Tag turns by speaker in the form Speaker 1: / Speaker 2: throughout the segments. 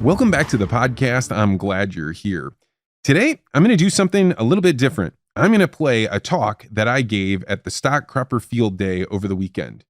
Speaker 1: Welcome back to the podcast. I'm glad you're here. Today, I'm going to do something a little bit different. I'm going to play a talk that I gave at the Stock Cropper Field Day over the weekend.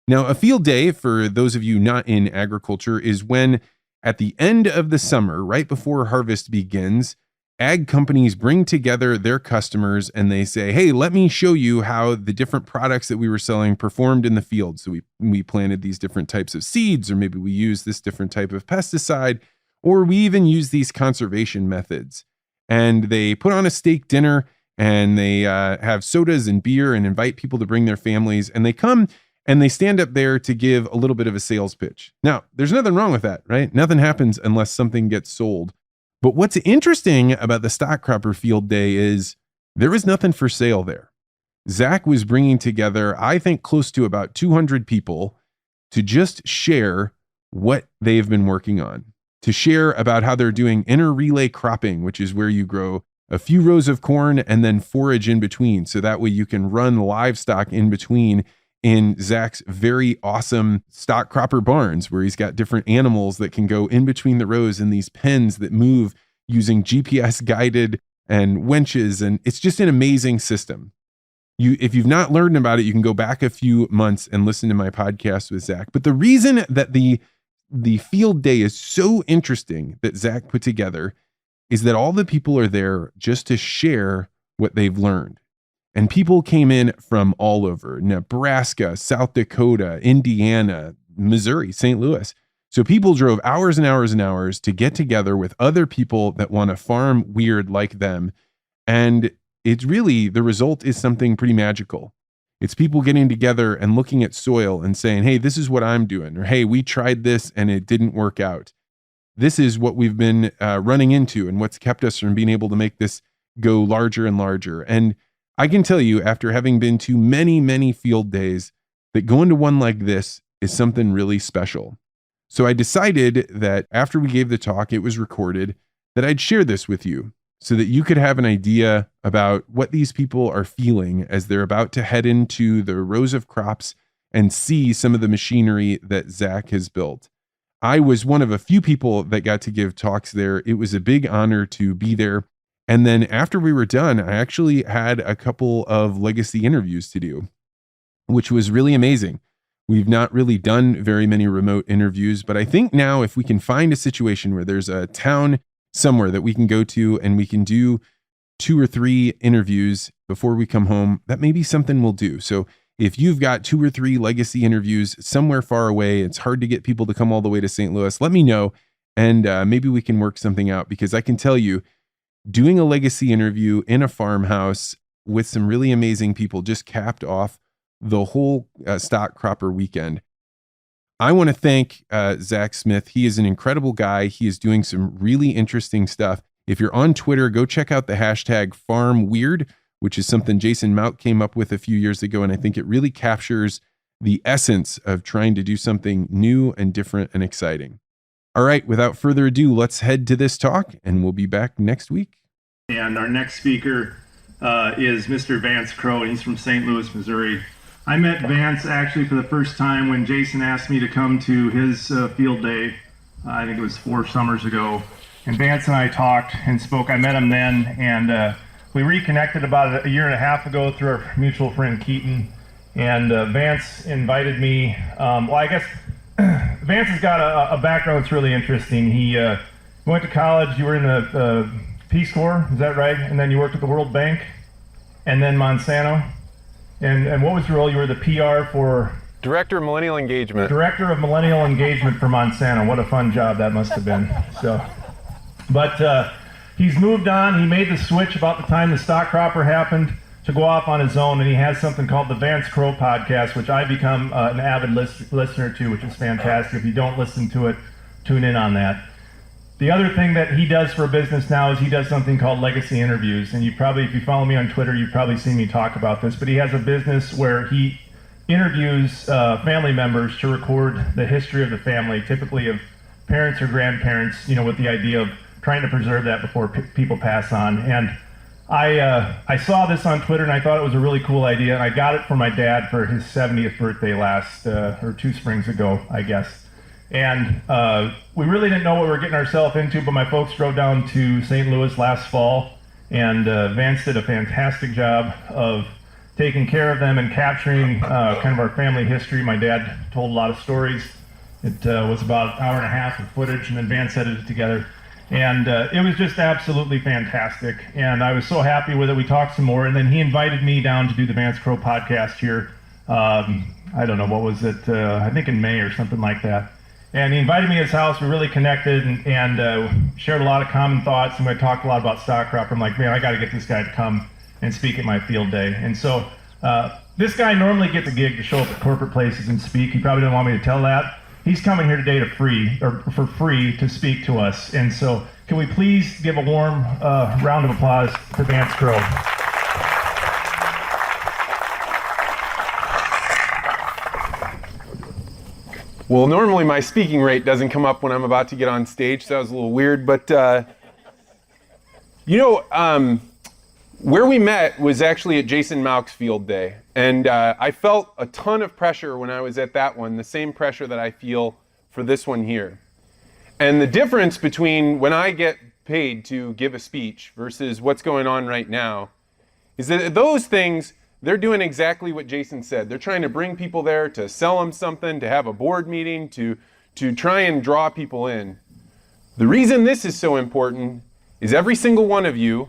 Speaker 1: Now, a field day, for those of you not in agriculture, is when at the end of the summer, right before harvest begins, ag companies bring together their customers and they say, hey, let me show you how the different products that we were selling performed in the field. So we planted these different types of seeds, or maybe we used this different type of pesticide, or we even use these conservation methods. And they put on a steak dinner and they have sodas and beer and invite people to bring their families. And they come and they stand up there to give a little bit of a sales pitch. Now, there's nothing wrong with that, right? Nothing happens unless something gets sold. But what's interesting about the Stock Cropper Field Day is there was nothing for sale there. Zach was bringing together, I think, close to about 200 people to just share what they've been working on, to share about how they're doing inter-relay cropping, which is where you grow a few rows of corn and then forage in between. So that way you can run livestock in between in Zach's very awesome stock cropper barns, where he's got different animals that can go in between the rows in these pens that move using GPS guided and winches. And it's just an amazing system. If you've not learned about it, you can go back a few months and listen to my podcast with Zach. But the reason that the field day is so interesting that Zach put together is that all the people are there just to share what they've learned. And people came in from all over: Nebraska, South Dakota, Indiana, Missouri, St. Louis. So people drove hours and hours and hours to get together with other people that want to farm weird like them. And it's really, the result is something pretty magical. It's people getting together and looking at soil and saying, hey, this is what I'm doing. Or, hey, we tried this and it didn't work out. This is what we've been running into and what's kept us from being able to make this go larger and larger. And I can tell you, after having been to many, many field days, that going to one like this is something really special. So I decided that after we gave the talk, it was recorded, that I'd share this with you so that you could have an idea about what these people are feeling as they're about to head into the rows of crops and see some of the machinery that Zach has built. I was one of a few people that got to give talks there. It was a big honor to be there. And then after we were done, I actually had a couple of legacy interviews to do, which was really amazing. We've not really done very many remote interviews, but I think now if we can find a situation where there's a town somewhere that we can go to and we can do 2 or 3 interviews before we come home, that may be something we'll do. So if you've got 2 or 3 legacy interviews somewhere far away, it's hard to get people to come all the way to St. Louis, let me know. And maybe we can work something out, because I can tell you, doing a legacy interview in a farmhouse with some really amazing people just capped off the whole stock cropper weekend. I want to thank Zach Smith. He is an incredible guy. He is doing some really interesting stuff. If you're on Twitter, go check out the hashtag #FarmWeird, which is something Jason Mount came up with a few years ago. And I think it really captures the essence of trying to do something new and different and exciting. All right, without further ado, let's head to this talk, and we'll be back next week.
Speaker 2: And our next speaker is Mr. Vance Crowe, and he's from St. Louis, Missouri. I met Vance actually for the first time when Jason asked me to come to his field day. I think it was 4 summers ago. And Vance and I talked and spoke. I met him then, and we reconnected about a year and a half ago through our mutual friend Keaton. And Vance invited me. Well, I guess Vance has got a background that's really interesting. He went to college. You were in the Peace Corps, is that right? And then you worked at the World Bank, and then Monsanto. And what was your role? You were the PR for?
Speaker 3: Director of Millennial Engagement.
Speaker 2: Director of Millennial Engagement for Monsanto. What a fun job that must have been. But he's moved on. He made the switch about the time the stock cropper happened to go off on his own, and he has something called the Vance Crowe podcast, which I've become an avid listener to, which is fantastic. If you don't listen to it, tune in on that. The other thing that he does for a business now is he does something called legacy interviews. And if you follow me on Twitter, you've probably seen me talk about this, but he has a business where he interviews family members to record the history of the family, typically of parents or grandparents, with the idea of trying to preserve that before people pass on. And I saw this on Twitter and I thought it was a really cool idea. And I got it for my dad for his 70th birthday or 2 springs ago, I guess. And we really didn't know what we were getting ourselves into, but my folks drove down to St. Louis last fall, and Vance did a fantastic job of taking care of them and capturing kind of our family history. My dad told a lot of stories. It was about an hour and a half of footage, and then Vance edited it together. And it was just absolutely fantastic. And I was so happy with it. We talked some more, and then he invited me down to do the Vance Crowe podcast here. I don't know, what was it? I think in May or something like that. And he invited me to his house. We really connected and shared a lot of common thoughts. And we talked a lot about stock crop. I'm like, man, I got to get this guy to come and speak at my field day. And so this guy normally gets a gig to show up at corporate places and speak. He probably didn't want me to tell that. He's coming here today for free to speak to us. And so can we please give a warm round of applause to Vance Crowe.
Speaker 3: Well, normally my speaking rate doesn't come up when I'm about to get on stage, so that was a little weird. But, where we met was actually at Jason Mauck's field day. And I felt a ton of pressure when I was at that one, the same pressure that I feel for this one here. And the difference between when I get paid to give a speech versus what's going on right now is that those things, they're doing exactly what Jason said. They're trying to bring people there to sell them something, to have a board meeting, to try and draw people in. The reason this is so important is every single one of you,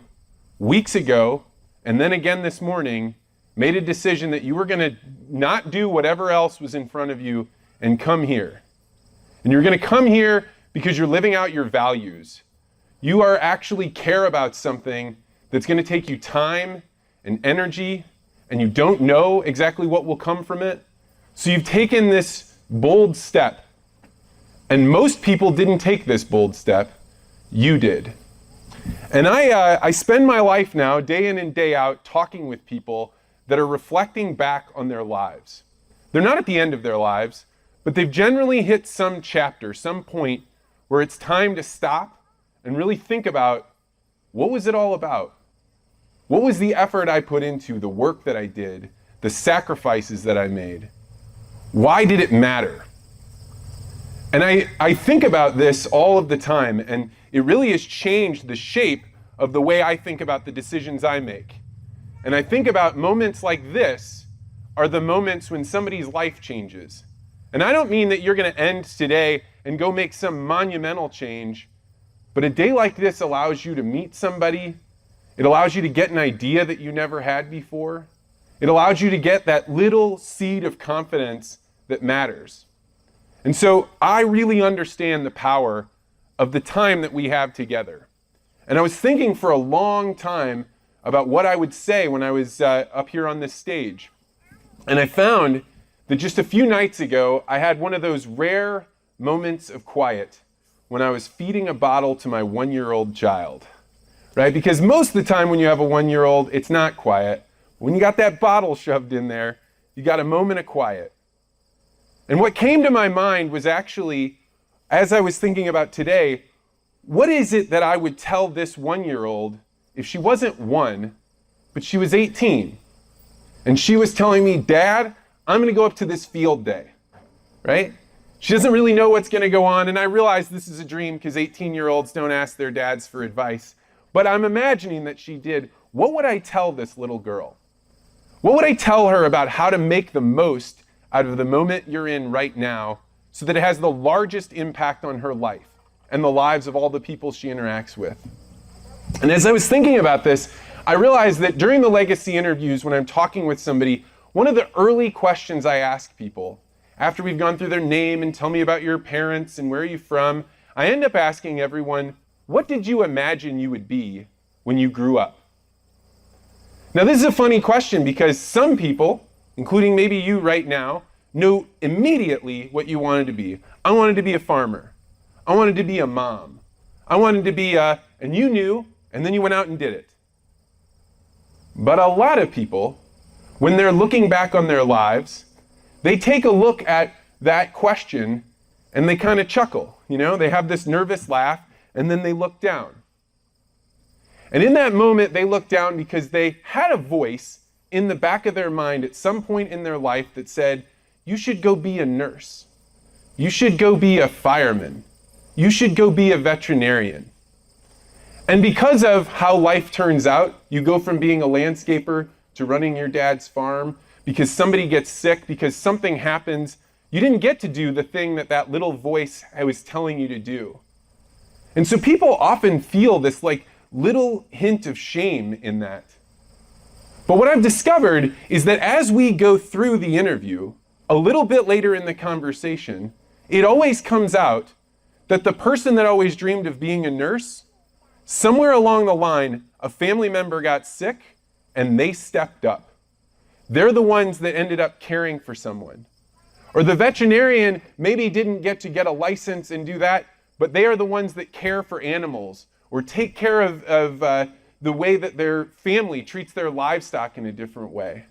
Speaker 3: weeks ago, and then again this morning, made a decision that you were going to not do whatever else was in front of you and come here. And you're going to come here because you're living out your values. You are actually care about something that's going to take you time and energy, and you don't know exactly what will come from it. So you've taken this bold step. And most people didn't take this bold step. You did. And I spend my life now, day in and day out, talking with people that are reflecting back on their lives. They're not at the end of their lives, but they've generally hit some chapter, some point where it's time to stop and really think about, what was it all about? What was the effort I put into, the work that I did, the sacrifices that I made? Why did it matter? And I think about this all of the time, and it really has changed the shape of the way I think about the decisions I make. And I think about moments like this are the moments when somebody's life changes. And I don't mean that you're going to end today and go make some monumental change, but a day like this allows you to meet somebody. It allows you to get an idea that you never had before. It allows you to get that little seed of confidence that matters. And so I really understand the power of the time that we have together. And I was thinking for a long time about what I would say when I was up here on this stage. And I found that just a few nights ago, I had one of those rare moments of quiet when I was feeding a bottle to my 1-year-old child, right? Because most of the time when you have a 1-year-old, it's not quiet. When you got that bottle shoved in there, you got a moment of quiet. And what came to my mind was actually, as I was thinking about today, what is it that I would tell this 1-year-old if she wasn't 1, but she was 18? And she was telling me, Dad, I'm going to go up to this field day, right? She doesn't really know what's going to go on, and I realize this is a dream because 18-year-olds don't ask their dads for advice. But I'm imagining that she did. What would I tell this little girl? What would I tell her about how to make the most out of the moment you're in right now so that it has the largest impact on her life and the lives of all the people she interacts with? And as I was thinking about this, I realized that during the legacy interviews, when I'm talking with somebody, one of the early questions I ask people, after we've gone through their name and tell me about your parents and where are you from, I end up asking everyone, what did you imagine you would be when you grew up? Now, this is a funny question because some people, including maybe you right now, know immediately what you wanted to be. I wanted to be a farmer. I wanted to be a mom. I wanted to be and you knew, and then you went out and did it. But a lot of people, when they're looking back on their lives, they take a look at that question and they kind of chuckle. You know, they have this nervous laugh and then they look down. And in that moment, they look down because they had a voice in the back of their mind at some point in their life that said, you should go be a nurse. You should go be a fireman. You should go be a veterinarian. And because of how life turns out, you go from being a landscaper to running your dad's farm, because somebody gets sick, because something happens, you didn't get to do the thing that that little voice was telling you to do. And so people often feel this like little hint of shame in that. But what I've discovered is that as we go through the interview, a little bit later in the conversation, it always comes out that the person that always dreamed of being a nurse, somewhere along the line, a family member got sick and they stepped up. They're the ones that ended up caring for someone. Or the veterinarian maybe didn't get to get a license and do that, but they are the ones that care for animals or take care of the way that their family treats their livestock in a different way.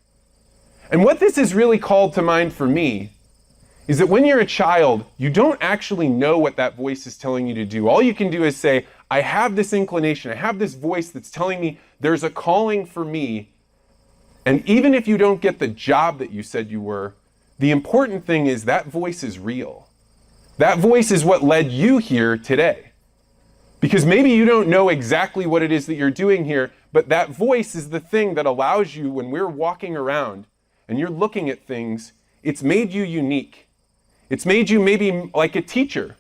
Speaker 3: And what this is really called to mind for me is that when you're a child, you don't actually know what that voice is telling you to do. All you can do is say, I have this inclination, I have this voice that's telling me there's a calling for me. And even if you don't get the job that you said you were, the important thing is that voice is real. That voice is what led you here today. Because maybe you don't know exactly what it is that you're doing here, but that voice is the thing that allows you, when we're walking around and you're looking at things, it's made you unique. It's made you maybe like a teacher.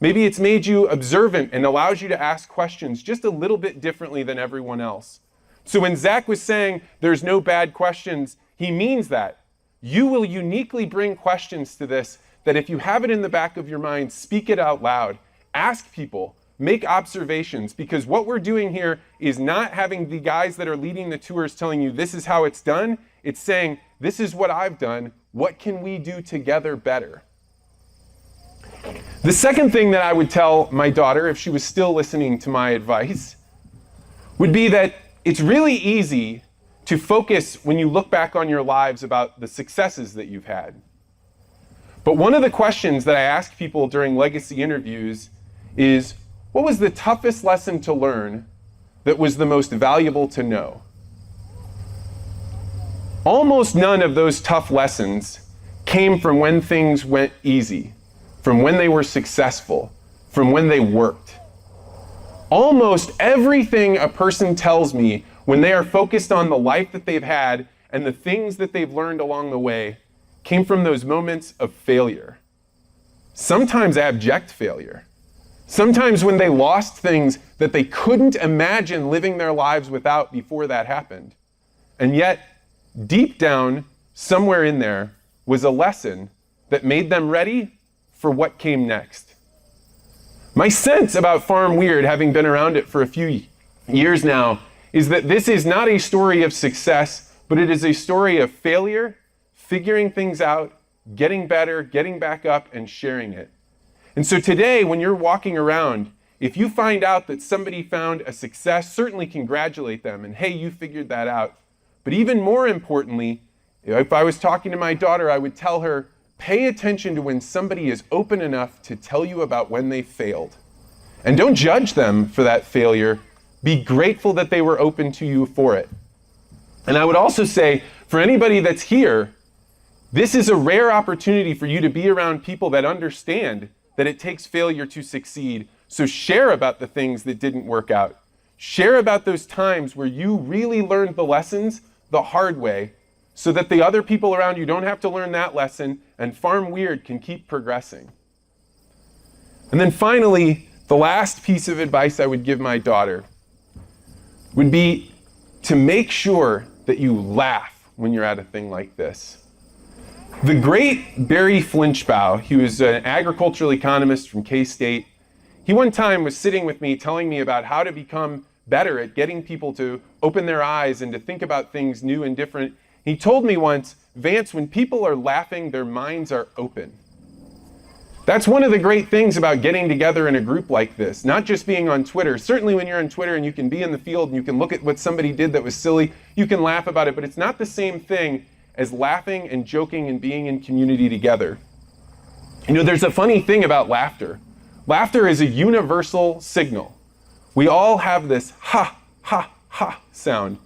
Speaker 3: Maybe it's made you observant and allows you to ask questions just a little bit differently than everyone else. So when Zach was saying there's no bad questions, he means that. You will uniquely bring questions to this that if you have it in the back of your mind, speak it out loud. Ask people, make observations, because what we're doing here is not having the guys that are leading the tours telling you this is how it's done. It's saying, this is what I've done. What can we do together better? The second thing that I would tell my daughter, if she was still listening to my advice, would be that it's really easy to focus when you look back on your lives about the successes that you've had. But one of the questions that I ask people during legacy interviews is, what was the toughest lesson to learn that was the most valuable to know? Almost none of those tough lessons came from when things went easy, from when they were successful, from when they worked. Almost everything a person tells me when they are focused on the life that they've had and the things that they've learned along the way came from those moments of failure. Sometimes abject failure. Sometimes when they lost things that they couldn't imagine living their lives without before that happened. And yet, deep down, somewhere in there, was a lesson that made them ready for what came next. My sense about Farm Weird, having been around it for a few years now, is that this is not a story of success, but it is a story of failure, figuring things out, getting better, getting back up, and sharing it. And so today, when you're walking around, if you find out that somebody found a success, certainly congratulate them and, hey, you figured that out. But even more importantly, if I was talking to my daughter, I would tell her, pay attention to when somebody is open enough to tell you about when they failed. And don't judge them for that failure. Be grateful that they were open to you for it. And I would also say, for anybody that's here, this is a rare opportunity for you to be around people that understand that it takes failure to succeed. So share about the things that didn't work out. Share about those times where you really learned the lessons the hard way, so that the other people around you don't have to learn that lesson, and Farm Weird can keep progressing. And then finally, the last piece of advice I would give my daughter would be to make sure that you laugh when you're at a thing like this. The great Barry Flinchbaugh, he was an agricultural economist from K-State, he one time was sitting with me telling me about how to become better at getting people to open their eyes and to think about things new and different. He told me once, Vance, when people are laughing, their minds are open. That's one of the great things about getting together in a group like this, not just being on Twitter. Certainly when you're on Twitter and you can be in the field and you can look at what somebody did that was silly, you can laugh about it, but it's not the same thing as laughing and joking and being in community together. You know, there's a funny thing about laughter. Laughter is a universal signal. We all have this ha, ha, ha sound.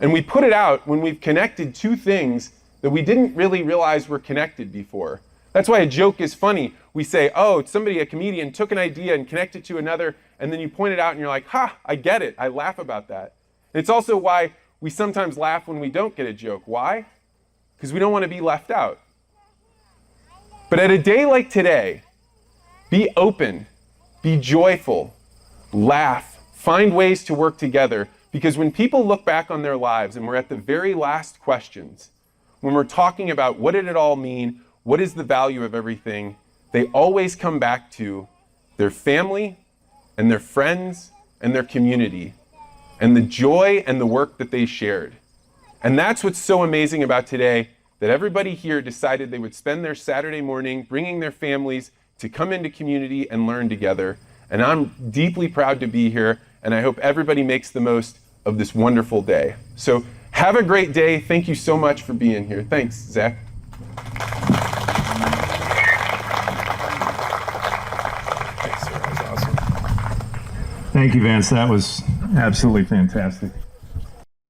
Speaker 3: And we put it out when we've connected two things that we didn't really realize were connected before. That's why a joke is funny. we say, oh, somebody, a comedian, took an idea and connected it to another, and then you point it out and you're like, ha, I get it. I laugh about that. It's also why we sometimes laugh when we don't get a joke. Why? Because we don't want to be left out. But at a day like today, be open, be joyful, laugh, find ways to work together. Because when people look back on their lives and we're at the very last questions, when we're talking about what did it all mean, what is the value of everything, they always come back to their family and their friends and their community and the joy and the work that they shared. And that's what's so amazing about today, that everybody here decided they would spend their Saturday morning bringing their families to come into community and learn together. And I'm deeply proud to be here, and I hope everybody makes the most of this wonderful day. So have a great day. Thank you so much for being here. Thanks, Zach.
Speaker 2: Thanks, sir. That was awesome. Thank you, Vance. That was absolutely fantastic.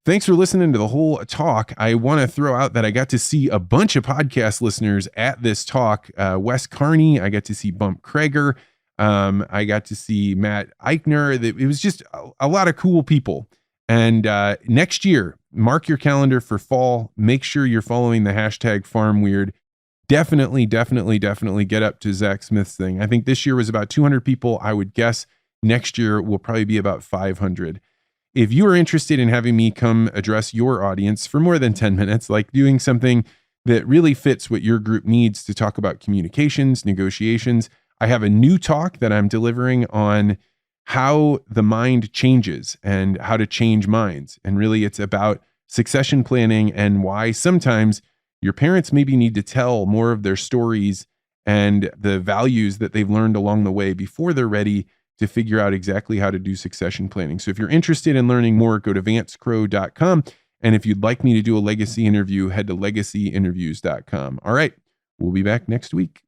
Speaker 1: Thanks for listening to the whole talk. I want to throw out that I got to see a bunch of podcast listeners at this talk. Wes Carney, I got to see Bump Krager. I got to see Matt Eichner. It was just a lot of cool people. And next year, mark your calendar for fall. Make sure you're following the hashtag FarmWeird. Definitely get up to Zach Smith's thing. I think this year was about 200 people. I would guess next year will probably be about 500. If you are interested in having me come address your audience for more than 10 minutes, like doing something that really fits what your group needs to talk about communications, negotiations, I have a new talk that I'm delivering on how the mind changes and how to change minds. And really, it's about succession planning and why sometimes your parents maybe need to tell more of their stories and the values that they've learned along the way before they're ready to figure out exactly how to do succession planning. So if you're interested in learning more, go to vancecrowe.com. And if you'd like me to do a legacy interview, head to legacyinterviews.com. All right, we'll be back next week.